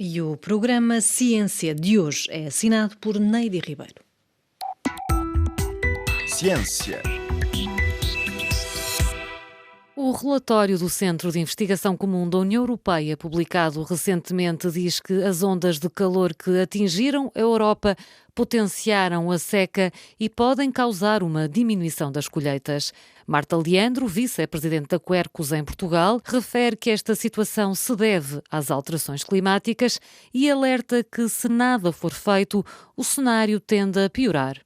E o programa Ciência de hoje é assinado por Neide Ribeiro. Ciência. O relatório do Centro de Investigação Comum da União Europeia, publicado recentemente, diz que as ondas de calor que atingiram a Europa potenciaram a seca e podem causar uma diminuição das colheitas. Marta Leandro, vice-presidente da Quercus em Portugal, refere que esta situação se deve às alterações climáticas e alerta que, se nada for feito, o cenário tende a piorar.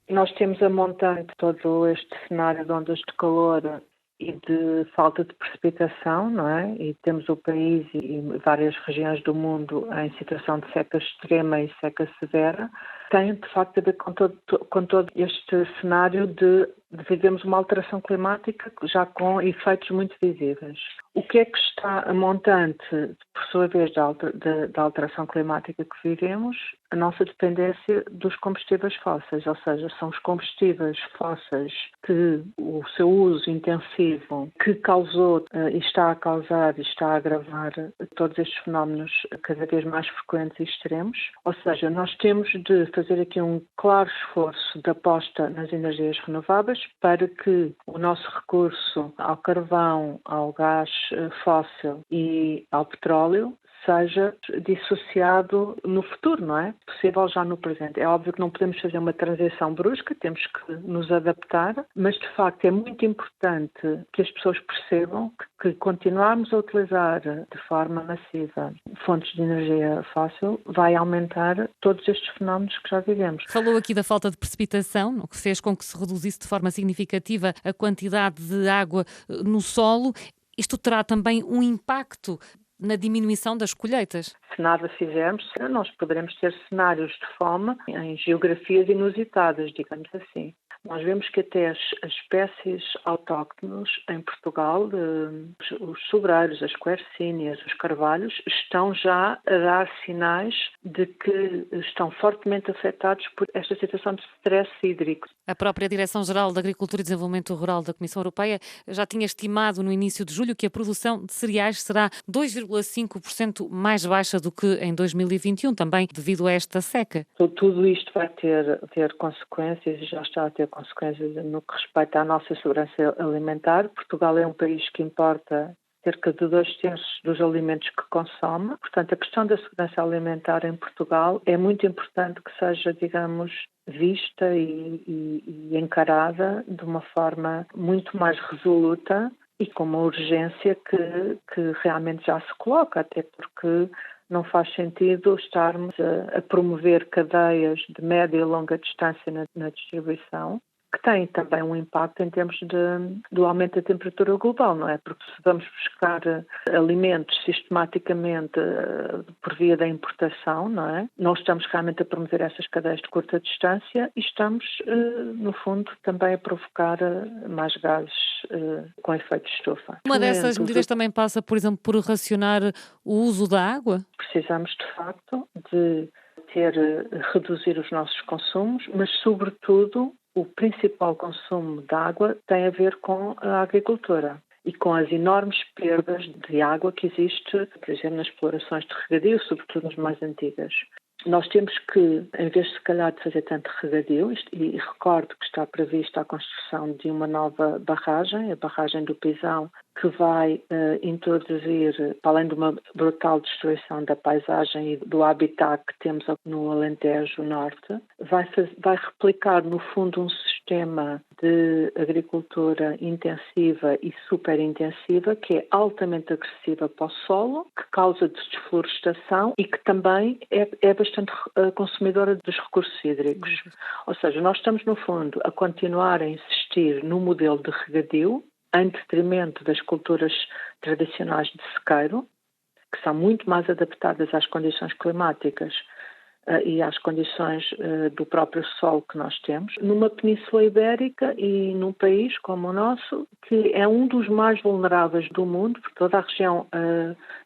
Nós temos a montante todo este cenário de ondas de calor e de falta de precipitação, não é? E temos o país e várias regiões do mundo em situação de seca extrema e seca severa. Tem, de facto, a ver com todo este cenário de vivemos uma alteração climática já com efeitos muito visíveis. O que é que está a montante, por sua vez, da alteração climática que vivemos? A nossa dependência dos combustíveis fósseis, ou seja, são os combustíveis fósseis que o seu uso intensivo que causou e está a causar e está a agravar todos estes fenómenos cada vez mais frequentes e extremos. Ou seja, nós temos de fazer aqui um claro esforço de aposta nas energias renováveis para que o nosso recurso ao carvão, ao gás fóssil e ao petróleo seja dissociado no futuro, não é? Possível já no presente. É óbvio que não podemos fazer uma transição brusca, temos que nos adaptar, mas de facto é muito importante que as pessoas percebam que continuarmos a utilizar de forma massiva fontes de energia fóssil vai aumentar todos estes fenómenos que já vivemos. Falou aqui da falta de precipitação, o que fez com que se reduzisse de forma significativa a quantidade de água no solo. Isto terá também um impacto na diminuição das colheitas? Se nada fizermos, nós poderemos ter cenários de fome em geografias inusitadas, digamos assim. Nós vemos que até as espécies autóctones em Portugal, os sobreiros, as quercíneas, os carvalhos, estão já a dar sinais de que estão fortemente afetados por esta situação de stress hídrico. A própria Direção-Geral de Agricultura e Desenvolvimento Rural da Comissão Europeia já tinha estimado no início de julho que a produção de cereais será 2,5% mais baixa do que em 2021, também devido a esta seca. Tudo isto vai ter consequências e já está a ter consequências no que respeita à nossa segurança alimentar. Portugal é um país que importa cerca de 2/3 dos alimentos que consome. Portanto, a questão da segurança alimentar em Portugal é muito importante que seja, digamos, vista e encarada de uma forma muito mais resoluta e com uma urgência que realmente já se coloca, até porque não faz sentido estarmos a promover cadeias de média e longa distância na distribuição, que tem também um impacto em termos do aumento da temperatura global, não é? Porque se vamos buscar alimentos sistematicamente por via da importação, não é? Não estamos realmente a promover essas cadeias de curta distância e estamos, no fundo, também a provocar mais gases com efeito de estufa. Uma dessas medidas também passa, por exemplo, por racionar o uso da água? Precisamos, de facto, de reduzir os nossos consumos, mas, sobretudo, o principal consumo de água tem a ver com a agricultura e com as enormes perdas de água que existe, por exemplo, nas explorações de regadio, sobretudo nas mais antigas. Nós temos que, em vez se calhar de fazer tanto regadio, e recordo que está prevista a construção de uma nova barragem, a barragem do Pisão, que vai introduzir, para além de uma brutal destruição da paisagem e do habitat que temos no Alentejo Norte, vai replicar, no fundo, um sistema de agricultura intensiva e superintensiva, que é altamente agressiva para o solo, que causa desflorestação e que também é bastante consumidora dos recursos hídricos. Ou seja, nós estamos, no fundo, a continuar a insistir no modelo de regadio, em detrimento das culturas tradicionais de sequeiro, que são muito mais adaptadas às condições climáticas e às condições do próprio solo que nós temos, numa Península Ibérica e num país como o nosso, que é um dos mais vulneráveis do mundo, porque toda a região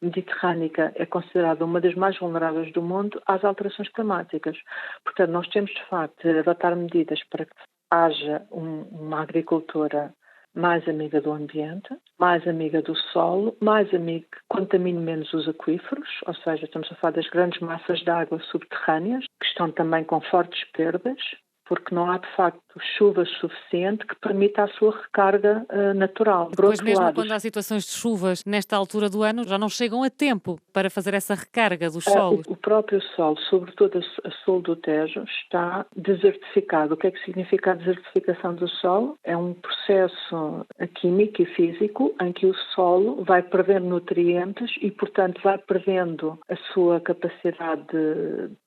mediterrânica é considerada uma das mais vulneráveis do mundo às alterações climáticas. Portanto, nós temos, de facto, de adotar medidas para que haja uma agricultura mais amiga do ambiente, mais amiga do solo, mais amiga que contamine menos os aquíferos, ou seja, estamos a falar das grandes massas de água subterrâneas, que estão também com fortes perdas, porque não há, de facto, chuva suficiente que permita a sua recarga natural. Por Depois, outro mesmo lado, quando há situações de chuvas nesta altura do ano, já não chegam a tempo para fazer essa recarga dos solos. o próprio solo, sobretudo a sul do Tejo, está desertificado. O que é que significa a desertificação do solo? É um processo químico e físico em que o solo vai perdendo nutrientes e, portanto, vai perdendo a sua capacidade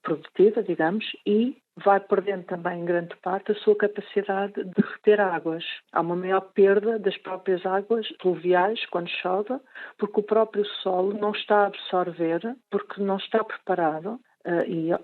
produtiva, digamos, e vai perdendo também, em grande parte, a sua capacidade de reter águas. Há uma maior perda das próprias águas pluviais quando chove, porque o próprio solo não está a absorver, porque não está preparado.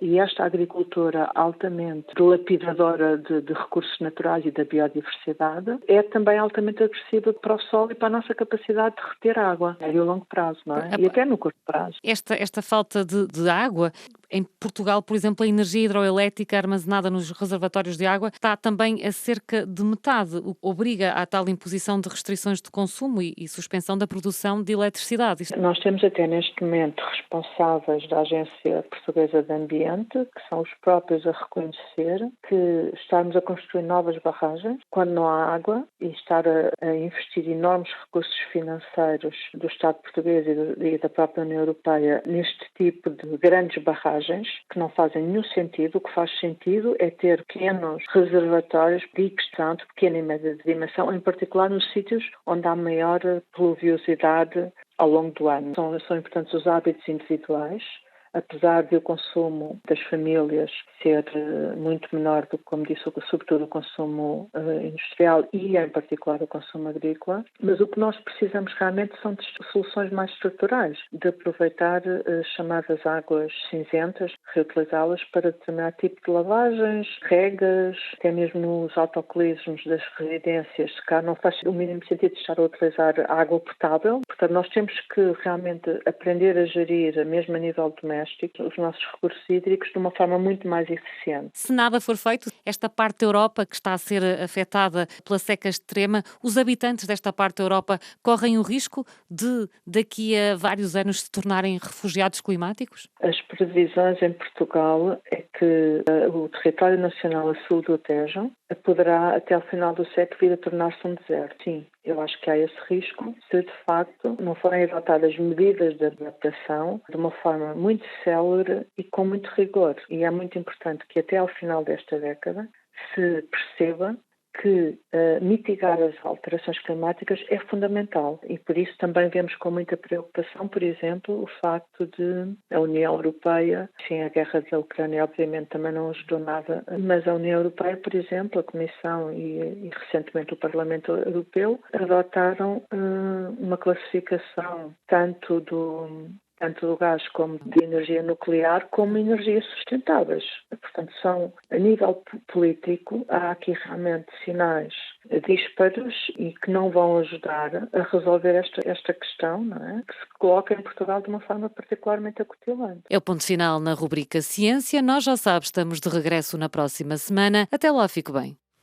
E esta agricultura altamente dilapidadora de recursos naturais e da biodiversidade é também altamente agressiva para o solo e para a nossa capacidade de reter água a médio e longo prazo, não é? E até no curto prazo. Esta falta de água, em Portugal, por exemplo, a energia hidroelétrica armazenada nos reservatórios de água está também a cerca de metade, o que obriga à tal imposição de restrições de consumo e suspensão da produção de eletricidade. Nós temos até neste momento responsáveis da Agência Portuguesa de Ambiente, que são os próprios a reconhecer que estarmos a construir novas barragens quando não há água e estar a investir enormes recursos financeiros do Estado português e da própria União Europeia neste tipo de grandes barragens que não fazem nenhum sentido. O que faz sentido é ter pequenos reservatórios de pequena e média dimensão, em particular nos sítios onde há maior pluviosidade ao longo do ano. São importantes os hábitos individuais, apesar de o consumo das famílias ser muito menor do que, como disse, sobretudo o consumo industrial e, em particular, o consumo agrícola. Mas o que nós precisamos realmente são de soluções mais estruturais, de aproveitar as chamadas águas cinzentas, reutilizá-las para determinado tipo de lavagens, regas, até mesmo nos autocolismos das residências. Cá não faz o mínimo sentido estar a utilizar água potável. Portanto, nós temos que realmente aprender a gerir, mesmo a nível doméstico, os nossos recursos hídricos de uma forma muito mais eficiente. Se nada for feito, esta parte da Europa que está a ser afetada pela seca extrema, os habitantes desta parte da Europa correm o risco de, daqui a vários anos, se tornarem refugiados climáticos? As previsões em Portugal é que o território nacional a sul do Tejo poderá, até ao final do século, vir a tornar-se um deserto. Sim, eu acho que há esse risco se, de facto, não forem adotadas medidas de adaptação de uma forma muito célere e com muito rigor. E é muito importante que, até ao final desta década, se perceba que mitigar as alterações climáticas é fundamental e por isso também vemos com muita preocupação, por exemplo, o facto de a União Europeia, sim, a guerra da Ucrânia obviamente também não ajudou nada, mas a União Europeia, por exemplo, a Comissão e recentemente o Parlamento Europeu adotaram uma classificação tanto do gás como de energia nuclear, como energias sustentáveis. Portanto, a nível político, há aqui realmente sinais díspares e que não vão ajudar a resolver esta questão, não é? Que se coloca em Portugal de uma forma particularmente acutilante. É o ponto final na rubrica Ciência. Nós, já sabes, estamos de regresso na próxima semana. Até lá, fico bem.